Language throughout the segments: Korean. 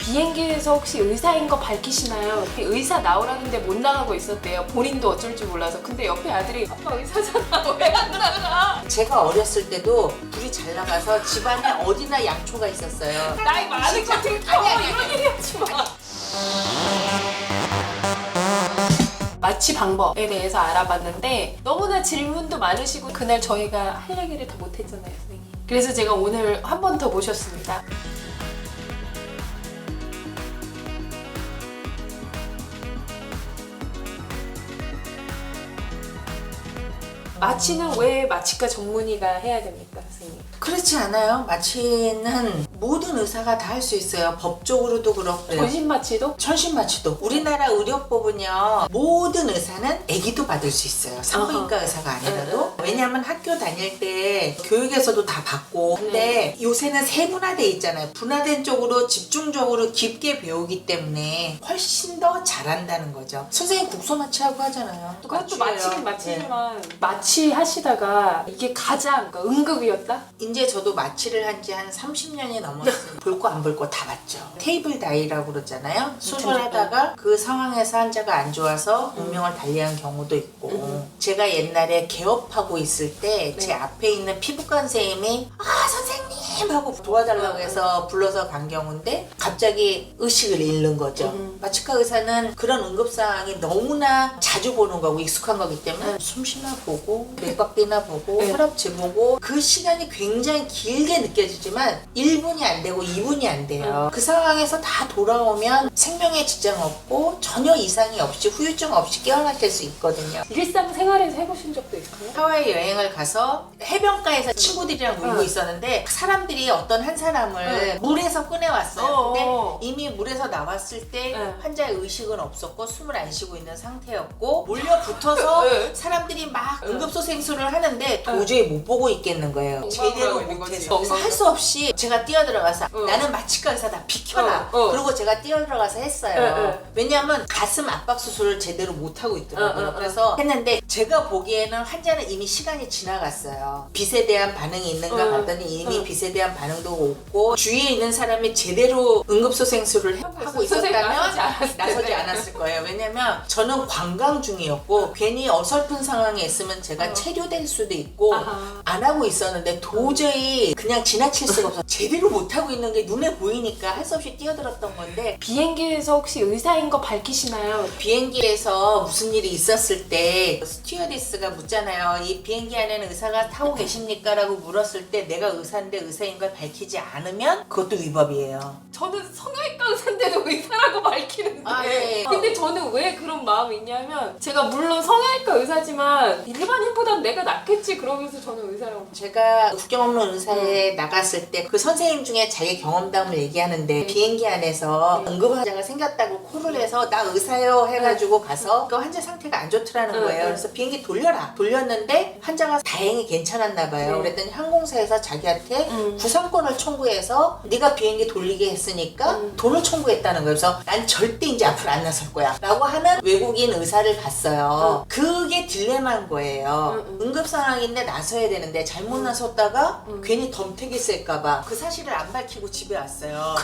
비행기에서 혹시 의사인 거 밝히시나요? 의사 나오라는데 못 나가고 있었대요. 본인도 어쩔 줄 몰라서. 근데 옆에 아들이 아빠 의사잖아. 왜 안 나가? 제가 어렸을 때도 불이 잘 나가서 집안에 어디나 양초가 있었어요. 나이 많은 거 들켜. 이런 얘기 하지 마. 마취 방법에 대해서 알아봤는데 너무나 질문도 많으시고 그날 저희가 할 얘기를 다 못했잖아요, 선생님. 그래서 제가 오늘 한 번 더 모셨습니다. 마취는 왜 마취과 전문의가 해야 됩니까, 선생님? 그렇지 않아요. 마취는 모든 의사가 다 할 수 있어요. 법적으로도 그렇고요. 전신 마취도? 천신 마취도. 우리나라 의료법은요, 모든 의사는 아기도 받을 수 있어요. 산부인과 의사가 아니라도. 왜냐하면 학교 다닐 때 교육에서도 다 받고. 근데 요새는 세분화돼 있잖아요. 분화된 쪽으로 집중적으로 깊게 배우기 때문에 훨씬 더 잘한다는 거죠. 선생님 국소 마취하고 하잖아요. 또 그것도 마취예요. 마취긴 마취지만 마취 하시다가 이게 가장 그러니까 응급이었다? 이제 저도 마취를 한 지 한 30년이 넘었어요. 볼 거 안 볼 거 다 봤죠. 테이블 다이라고 그러잖아요. 수술하다가 그 상황에서 환자가 안 좋아서 운명을 달리한 경우도 있고 제가 옛날에 개업하고 있을 때 제 앞에 있는 피부과 선생님이 선생님 하고 도와달라고 해서 불러서 간 경우인데 갑자기 의식을 잃는 거죠. 마취과 의사는 그런 응급상황이 너무나 자주 보는 거고 익숙한 거기 때문에 숨쉬나 보고 맥박비나 보고 혈압 재보고 그 시간이 굉장히 길게 느껴지지만 1분이 안 되고 2분이 안 돼요. 그 상황에서 다 돌아오면 생명에 지장 없고 전혀 이상이 없이 후유증 없이 깨어나실 수 있거든요. 일상생활에서 해보신 적도 있어요? 하와이 여행을 가서 해변가에서 친구들이랑 놀고 있었는데 사람들이 어떤 한 사람을 물에서 꺼내왔어요. 근데 이미 물에서 나왔을 때 환자의 의식은 없었고 숨을 안 쉬고 있는 상태였고 몰려붙어서 사람들이 막 응급소생술을 하는데 도저히 못 보고 있겠는 거예요. 제대로 못해서. 그래서 할 수 없이 제가 뛰어들어가서 나는 마취과 의사다 비켜라. 그리고 제가 뛰어들어가서 했어요. 왜냐하면 가슴 압박 수술을 제대로 못하고 있더라고요. 그래서 했는데 제가 보기에는 환자는 이미 시간이 지나갔어요. 빛에 대한 반응이 있는가 봤더니 이미 빛에 대한 반응도 없고 주위에 있는 사람이 제대로 응급소생술을 하고 있었다면 나서지 않았을 거예요. 왜냐면 저는 관광 중이었고 괜히 어설픈 상황에 있으면 제가 체류될 수도 있고 안 하고 있었는데 도저히 그냥 지나칠 수가 없어서 제대로 못하고 있는 게 눈에 보이니까 할 수 없이 뛰어들었던 건데 비행기에서 혹시 의사인 거 밝히시나요? 비행기에서 무슨 일이 있었을 때 스튜어디스가 묻잖아요. 이 비행기 안에는 의사가 타고 계십니까? 라고 물었을 때 내가 의사인데 의사인 걸 밝히지 않으면 그것도 위법이에요. 저는 성형외과 의사인데도 의사라고 밝히는데 근데 저는 왜 그런 마음이 있냐면 제가 물론 성형외과 의사지만 일반인보단 내가 낫겠지 그러면서 저는 의사라고 제가 국경 없는 의사에 나갔을 때 그 선생님 중에 자기 경험담을 얘기하는데 비행기 안에서 응급환자가 생겼다고 콜을 해서 나 의사요 해가지고 가서 그 환자 상태가 안 좋더라는 거예요. 그래서 비행기 돌려라. 돌렸는데 환자가 다행히 괜찮았나 봐요. 그랬더니 항공사에서 자기한테 구상권을 청구해서 네가 비행기 돌리게 했으니까 돈을 청구했다는 거예요. 그래서 난 절대 이제 앞으로 안 나설 거야 라고 하는 외국인 의사를 봤어요. 그게 딜레마인 거예요. 응급 상황인데 나서야 되는데 잘못 나섰다가 괜히 덤택이 쓸까봐 그 사실을 안 밝히고 집에 왔어요.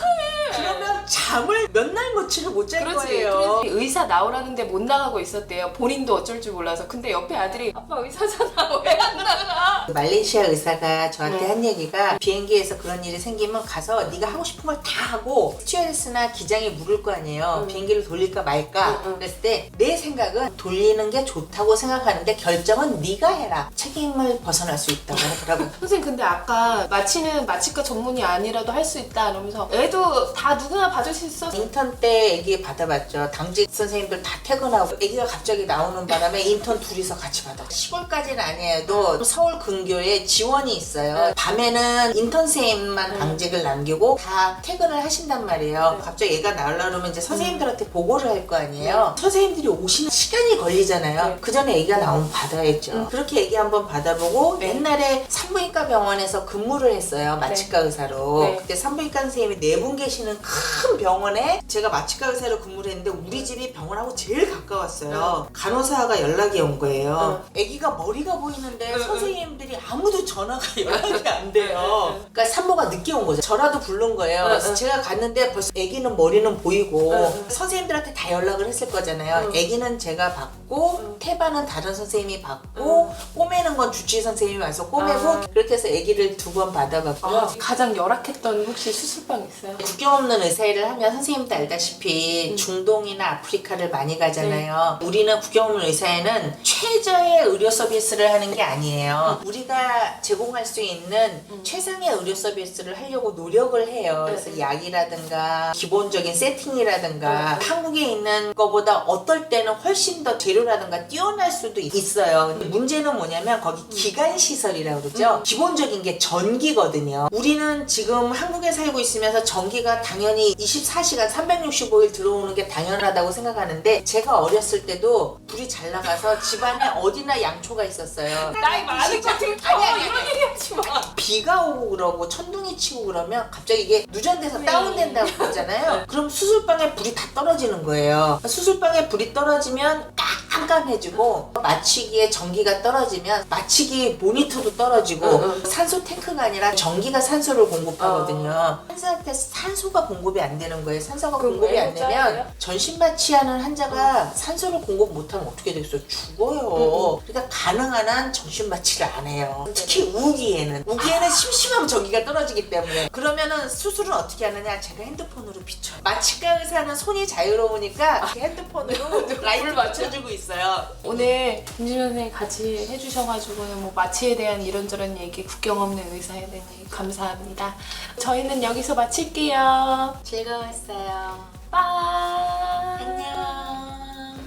그러면 잠을 몇 날 며칠을 못 잘 거예요. 그래서 의사 나오라는데 못 나가고 있었대요. 본인도 어쩔 줄 몰라서. 근데 옆에 아들이 아빠 의사잖아. 왜 안 나가? 말레이시아 의사가 저한테 한 얘기가 비행기에서 그런 일이 생기면 가서 네가 하고 싶은 걸 다 하고 스튜어디스나 기장이 물을 거 아니에요. 비행기를 돌릴까 말까. 그랬을 때 내 생각은 돌리는 게 좋다고 생각하는데 결정은 네가 해라. 책임을 벗어날 수 있다고 하더라고요. 선생님 근데 아까 마취는 마취과 전문이 아니라도 할 수 있다 이러면서 애도 다 누구나 봐줄 수 있어? 인턴 때 애기 받아봤죠. 당직 선생님들 다 퇴근하고 애기가 갑자기 나오는 바람에 인턴 둘이서 같이 받아. 시골까지는 아니어도 서울 근교에 지원이 있어요. 밤에는 인턴 선생님만 당직을 남기고 다 퇴근을 하신단 말이에요. 갑자기 애가 나오려고 그러면 이제 선생님들한테 보고를 할 거 아니에요. 선생님들이 오시는 시간이 걸리잖아요. 그 전에 애기가 나오면 받아야죠. 그렇게 애기 한번 받아보고 옛날에 산부인과 병원에서 근무를 했어요. 마취과 의사로. 그때 산부인과 선생님이 4분 계시는 큰 병원에 제가 마취과 의사로 근무를 했는데 우리 집이 병원하고 제일 가까웠어요. 간호사가 연락이 온 거예요. 아기가 머리가 보이는데 선생님들이 아무도 전화가 연락이 안 돼요. 그러니까 산모가 늦게 온 거죠. 저라도 부른 거예요. 그래서 제가 갔는데 벌써 아기는 머리는 보이고 선생님들한테 다 연락을 했을 거잖아요. 아기는 제가 받고 태반은 다른 선생님이 받고 꼬매는 건 주치의 선생님이 와서 꼬매고 그렇게 해서 아기를 2번 받아봤고요. 가장 열악했던 혹시 수술방 있어요? 국경 없는 의사 일을 하면 선생님도 알다시피 중동이나 아프리카를 많이 가잖아요. 우리는 국경 없는 의사에는 최저의 의료 서비스를 하는 게 아니에요. 우리가 제공할 수 있는 최상의 의료 서비스를 하려고 노력을 해요. 그래서 약이라든가 기본적인 세팅이라든가 한국에 있는 거보다 어떨 때는 훨씬 더 재료라든가 뛰어날 수도 있어요. 근데 문제는 뭐냐면 거기 기관시설이라고 그러죠. 기본적인 게 전기거든요. 우리는 지금 한국에 살고 있으면서 전기가 당연히 24시간 365일 들어오는 게 당연하다고 생각하는데 제가 어렸을 때도 불이 잘 나가서 집안에 어디나 양초가 있었어요. 나이 많은 거 같은 아니. 이런 얘기 하지 마. 비가 오고 그러고 천둥이 치고 그러면 갑자기 이게 누전돼서 다운된다고 그러잖아요. 그럼 수술방에 불이 다 떨어지는 거예요. 수술방에 불이 떨어지면 깜깜해지고 마취기에 전기가 떨어지면 마취기 모니터도 떨어지고 산소 탱크가 아니라 전기가 산소를 공급하거든요. 환자한테 산소가 공급이 안 되는 거예요. 산소가 공급이 안 되면 전신 마취하는 환자가 산소를 공급 못하면 어떻게 되겠어요? 죽어요. 그러니까 가능한 한 전신 마취를 안 해요. 특히 우기에는 심심하면 전기가 떨어지기 때문에. 그러면은 수술은 어떻게 하느냐? 제가 핸드폰으로 비춰요. 마취과 의사는 손이 자유로우니까 핸드폰으로 라이트를 맞춰주고 있어요. 오늘 김지민 선생님 같이 해주셔가지고 뭐 마취에 대한 이런저런 얘기, 국경 없는 의사에 대한 얘기 감사합니다. 저희는 여기서 마칠게요. 즐거웠어요. 빠이. 안녕.